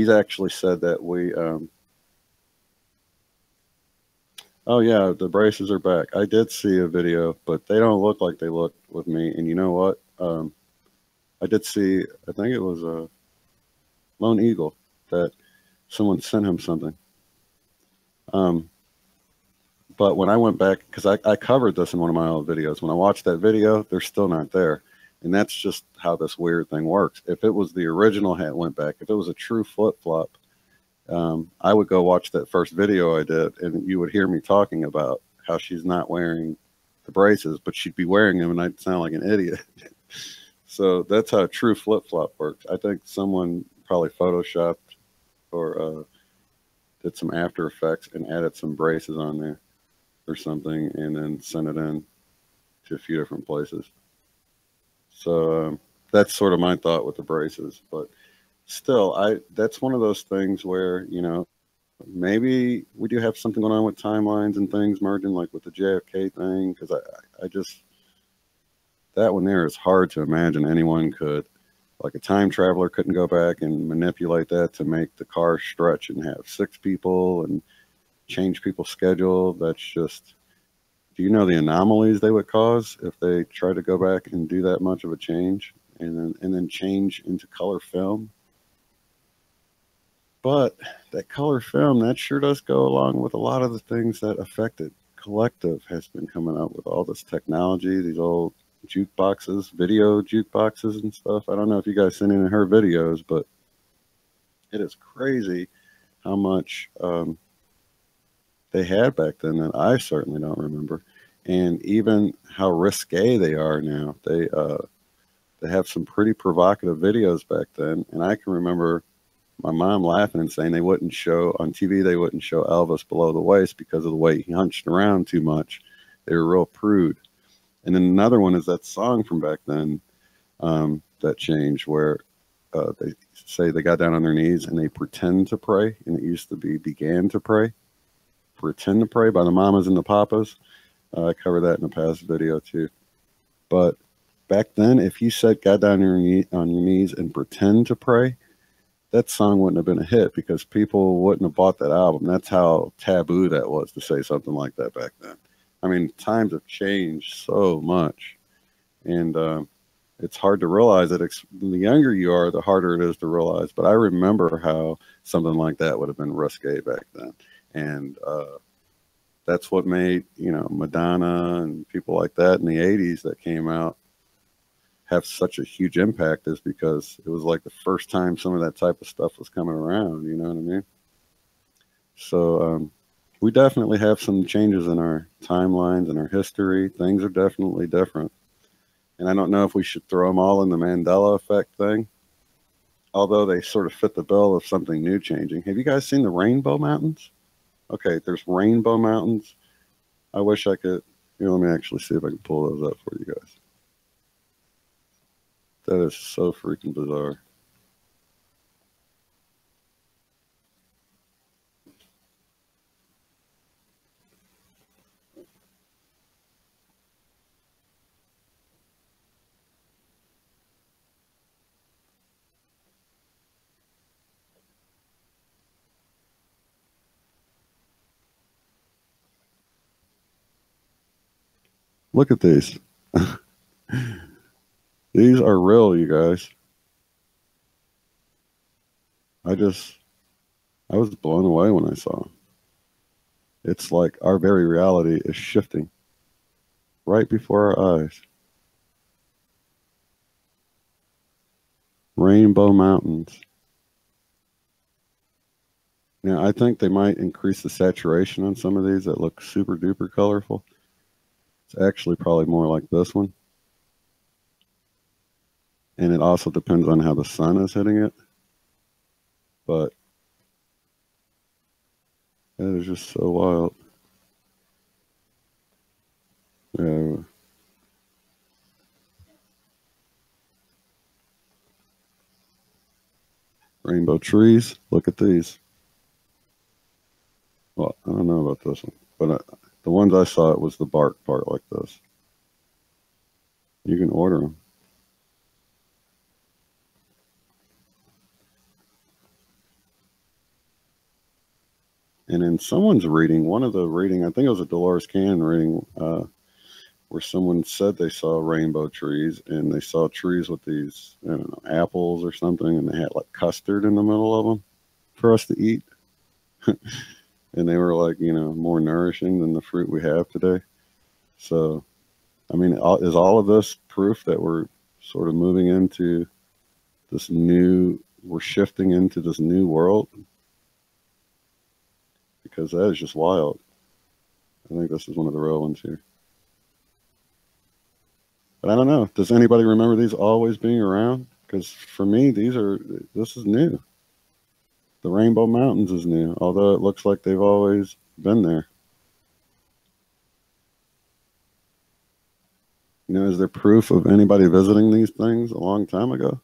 actually said that we, oh yeah, the braces are back. I did see a video, but they don't look like they look with me. And you know what? I did see, I think it was a Lone Eagle, that someone sent him something. But when I went back, because I covered this in one of my old videos, when I watched that video, they're still not there. And that's just how this weird thing works. If it was the original hat went back, if it was a true flip-flop, I would go watch that first video I did, and you would hear me talking about how she's not wearing the braces, but she'd be wearing them, and I'd sound like an idiot. So that's how a true flip-flop works. I think someone probably photoshopped or did some After Effects and added some braces on there or something, and then sent it in to a few different places. So that's sort of my thought with the braces. But still, that's one of those things where, you know, maybe we do have something going on with timelines and things merging, like with the JFK thing, because I just, that one there is hard to imagine anyone could, like a time traveler couldn't go back and manipulate that to make the car stretch and have 6 people and change people's schedule. That's just, do you know the anomalies they would cause if they try to go back and do that much of a change and then change into color film? But that color film, that sure does go along with a lot of the things that affected. Collective has been coming up with all this technology, these old jukeboxes, video jukeboxes and stuff. I don't know if you guys seen any of her videos, but it is crazy how much they had back then that I certainly don't remember, and even how risque they are now. They have some pretty provocative videos back then, and I can remember my mom laughing and saying they wouldn't show on TV, they wouldn't show Elvis below the waist because of the way he hunched around too much. They were real prude. And then another one is that song from back then, that changed, where they say they got down on their knees and they pretend to pray, and it used to be began to pray. Pretend to Pray by the Mamas and the Papas. I covered that in a past video too. But back then, if you said got down on your knees and pretend to pray, that song wouldn't have been a hit because people wouldn't have bought that album. That's how taboo that was to say something like that back then. I mean, times have changed so much, and it's hard to realize it. The younger you are, the harder it is to realize. But I remember how something like that would have been risque back then, and that's what made, you know, Madonna and people like that in the 80s that came out have such a huge impact, is because it was like the first time some of that type of stuff was coming around, you know what I mean? So we definitely have some changes in our timelines and our history. Things are definitely different. And I don't know if we should throw them all in the Mandela effect thing, although they sort of fit the bill of something new changing. Have you guys seen the Rainbow Mountains? Okay, there's Rainbow Mountains. I wish I could, you know, let me actually see if I can pull those up for you guys. That is so freaking bizarre. Look at these. These are real, you guys. I was blown away when I saw them. It's like our very reality is shifting right before our eyes. Rainbow Mountains. Now, I think they might increase the saturation on some of these that look super duper colorful. It's actually probably more like this one. And it also depends on how the sun is hitting it. But that is just so wild. Yeah. Rainbow trees. Look at these. Well, I don't know about this one, but the ones I saw, it was the bark part like this. You can order them. And in someone's reading, one of the reading, I think it was a Dolores Cannon reading, where someone said they saw rainbow trees, and they saw trees with these, I don't know, apples or something, and they had like custard in the middle of them for us to eat. And they were like, you know, more nourishing than the fruit we have today. So, I mean, is all of this proof that we're sort of moving into this new, we're shifting into this new world? Because that is just wild. I think this is one of the real ones here. But I don't know. Does anybody remember these always being around? Because for me, this is new. The Rainbow Mountains is new, although it looks like they've always been there. You know, is there proof of anybody visiting these things a long time ago?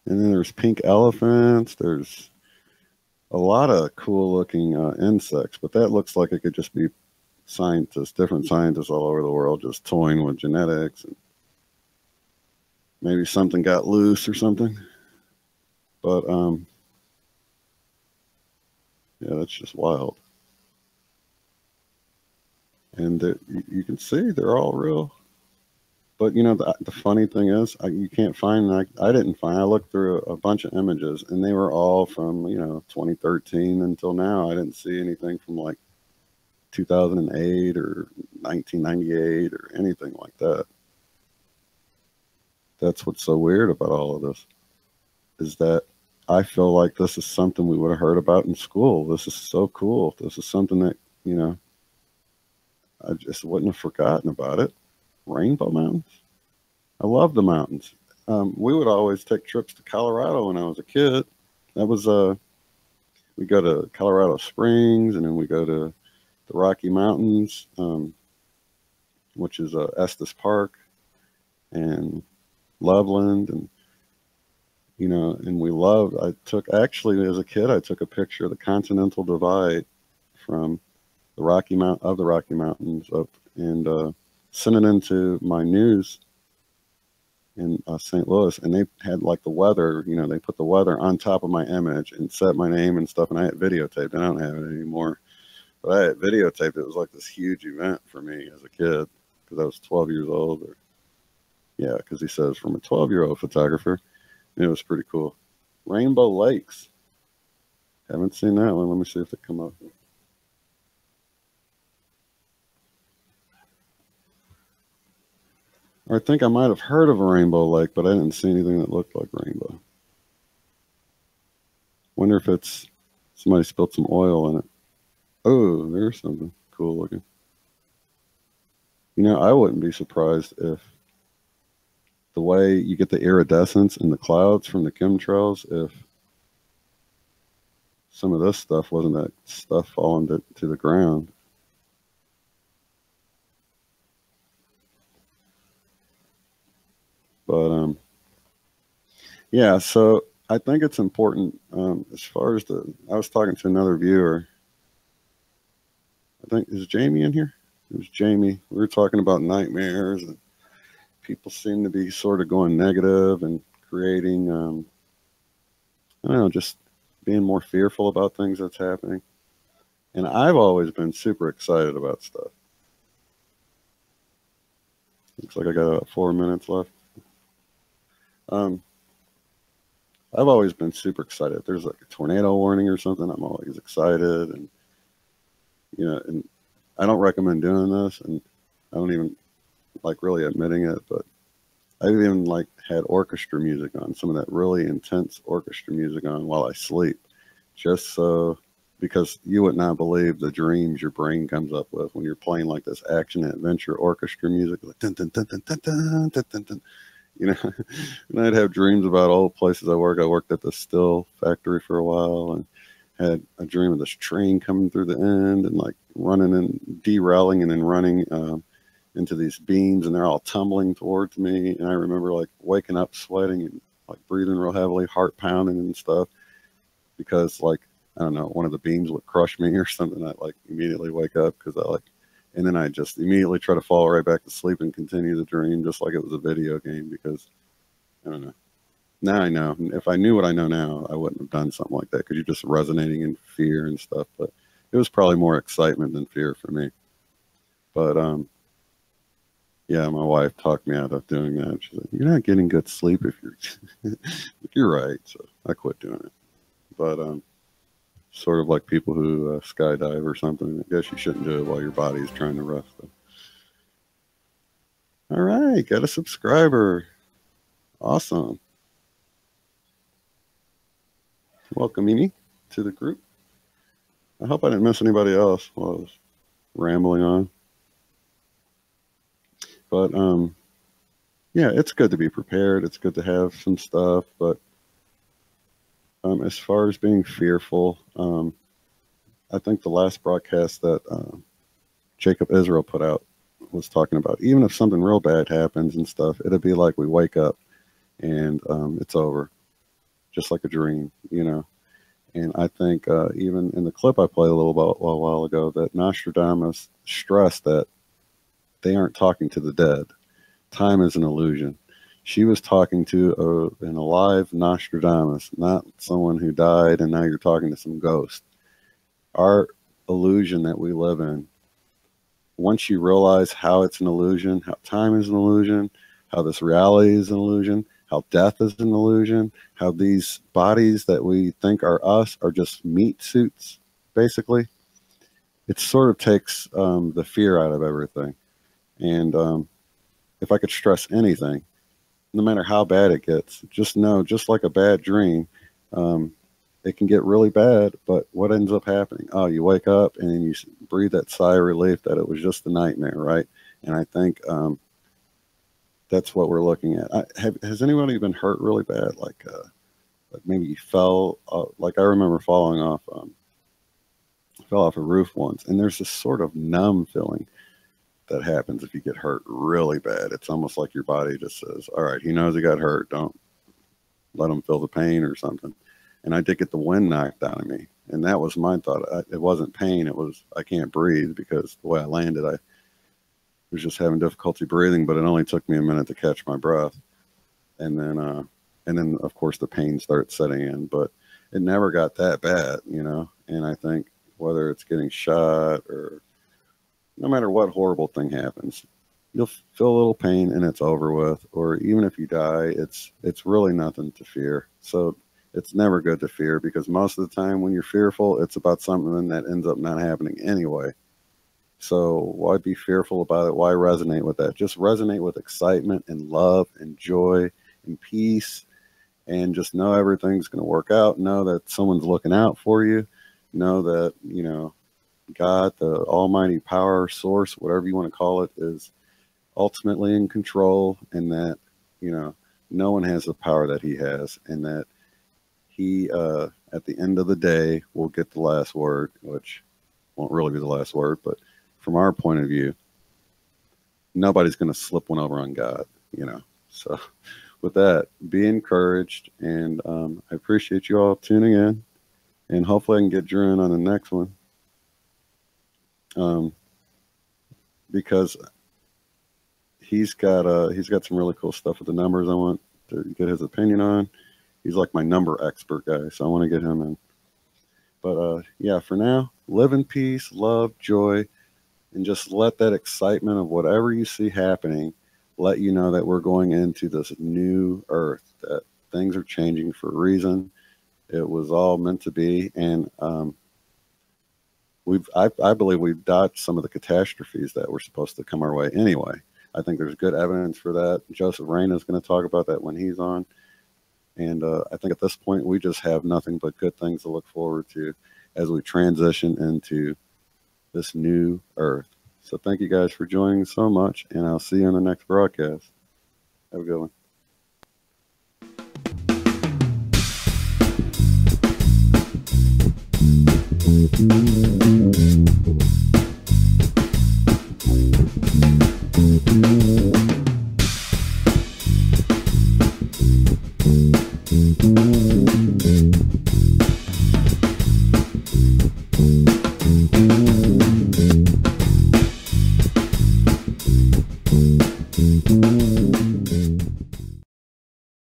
And then there's pink elephants. There's a lot of cool looking insects, but that looks like it could just be scientists, different scientists all over the world just toying with genetics, and maybe something got loose or something. But yeah, that's just wild. And you can see they're all real. But you know, the funny thing is, you can't find, I didn't find, I looked through a bunch of images, and they were all from, you know, 2013 until now. I didn't see anything from like 2008 or 1998 or anything like that. That's what's so weird about all of this, is that I feel like this is something we would have heard about in school. This is so cool. This is something that, you know, I just wouldn't have forgotten about it. Rainbow Mountains. I love the mountains. We would always take trips to Colorado when I was a kid. That was we go to Colorado Springs, and then we go to the Rocky Mountains, which is Estes Park and Loveland, and you know, and we loved. Actually as a kid, I took a picture of the Continental Divide from the Rocky Mountains up, and sent it into my news in St. Louis, and they had like the weather, you know, they put the weather on top of my image and set my name and stuff, and I had videotaped. I don't have it anymore, but I had videotaped. It was like this huge event for me as a kid because I was 12 years old. Or, yeah, because he says from a 12-year-old photographer. It was pretty cool. Rainbow Lakes. Haven't seen that one. Let me see if they come up. Or I think I might have heard of a rainbow lake, but I didn't see anything that looked like rainbow. Wonder if it's somebody spilled some oil in it. Oh, there's something cool looking. You know, I wouldn't be surprised if the way you get the iridescence in the clouds from the chemtrails, if some of this stuff wasn't that stuff falling to the ground. But yeah, so I think it's important as far as I was talking to another viewer. I think, is Jamie in here? It was Jamie. We were talking about nightmares, and people seem to be sort of going negative and creating, I don't know, just being more fearful about things that's happening. And I've always been super excited about stuff. Looks like I got about 4 minutes left. I've always been super excited. If there's like a tornado warning or something, I'm always excited. And, you know, and I don't recommend doing this, and I don't even like really admitting it, but I've even like had orchestra music on, some of that really intense orchestra music on while I sleep, just so, because you would not believe the dreams your brain comes up with when you're playing like this action adventure orchestra music, like dun, dun, dun, dun, dun, dun, dun, dun, dun. You know, and I'd have dreams about old places I work. I worked at the still factory for a while, and had a dream of this train coming through the end and like running and derailing and then running into these beams, and they're all tumbling towards me. And I remember like waking up sweating and like breathing real heavily, heart pounding and stuff, because like, I don't know, one of the beams would crush me or something. I'd like immediately wake up because I like, and then I just immediately try to fall right back to sleep and continue the dream just like it was a video game, because I don't know. Now I know. If I knew what I know now, I wouldn't have done something like that, because you're just resonating in fear and stuff. But it was probably more excitement than fear for me. But yeah, my wife talked me out of doing that. She said, "You're not getting good sleep if you're." You're right. So I quit doing it. But sort of like people who skydive or something. I guess you shouldn't do it while your body is trying to rest. Though. All right, got a subscriber. Awesome. Welcome, Amy, to the group. I hope I didn't miss anybody else while I was rambling on. But yeah, it's good to be prepared. It's good to have some stuff. But as far as being fearful, I think the last broadcast that Jacob Israel put out was talking about, even if something real bad happens and stuff, it'll be like we wake up and it's over, just like a dream, you know. And I think even in the clip I played a while ago, that Nostradamus stressed that they aren't talking to the dead. Time is an illusion. She was talking to an alive Nostradamus, not someone who died and now you're talking to some ghost. Our illusion that we live in, once you realize how it's an illusion, how time is an illusion, how this reality is an illusion, how death is an illusion, how these bodies that we think are us are just meat suits, basically, it sort of takes the fear out of everything. And if I could stress anything, no matter how bad it gets, just know, just like a bad dream, it can get really bad, but what ends up happening? Oh, you wake up and you breathe that sigh of relief that it was just a nightmare, right? And I think that's what we're looking at. Has anybody been hurt really bad? Like maybe you fell, like I remember falling off, fell off a roof once, and there's this sort of numb feeling that happens if you get hurt really bad. It's almost like your body just says, all right, he knows he got hurt. Don't let him feel the pain or something. And I did get the wind knocked out of me. And that was my thought. It wasn't pain. It was, I can't breathe, because the way I landed, I was just having difficulty breathing, but it only took me a minute to catch my breath. and then of course the pain starts setting in. But it never got that bad, you know. And I think whether it's getting shot or no matter what horrible thing happens, you'll feel a little pain and it's over with. Or even if you die, it's really nothing to fear. So it's never good to fear, because most of the time when you're fearful, it's about something that ends up not happening anyway. So why be fearful about it? Why resonate with that? Just resonate with excitement and love and joy and peace, and just know everything's going to work out. Know that someone's looking out for you. Know that, you know, God, the almighty power source, whatever you want to call it, is ultimately in control, and that, you know, no one has the power that he has, and that he, at the end of the day, will get the last word, which won't really be the last word, but from our point of view, nobody's going to slip one over on God, you know. So with that, be encouraged, and I appreciate you all tuning in, and hopefully I can get Drew in on the next one, because he's got some really cool stuff with the numbers I want to get his opinion on. He's like my number expert guy, so I want to get him in. But yeah, for now, live in peace, love, joy, and just let that excitement of whatever you see happening let you know that we're going into this new earth, that things are changing for a reason. It was all meant to be, and I believe we've dodged some of the catastrophes that were supposed to come our way anyway. I think there's good evidence for that. Joseph Reyna is going to talk about that when he's on. And I think at this point, we just have nothing but good things to look forward to as we transition into this new earth. So thank you guys for joining so much, and I'll see you on the next broadcast. Have a good one.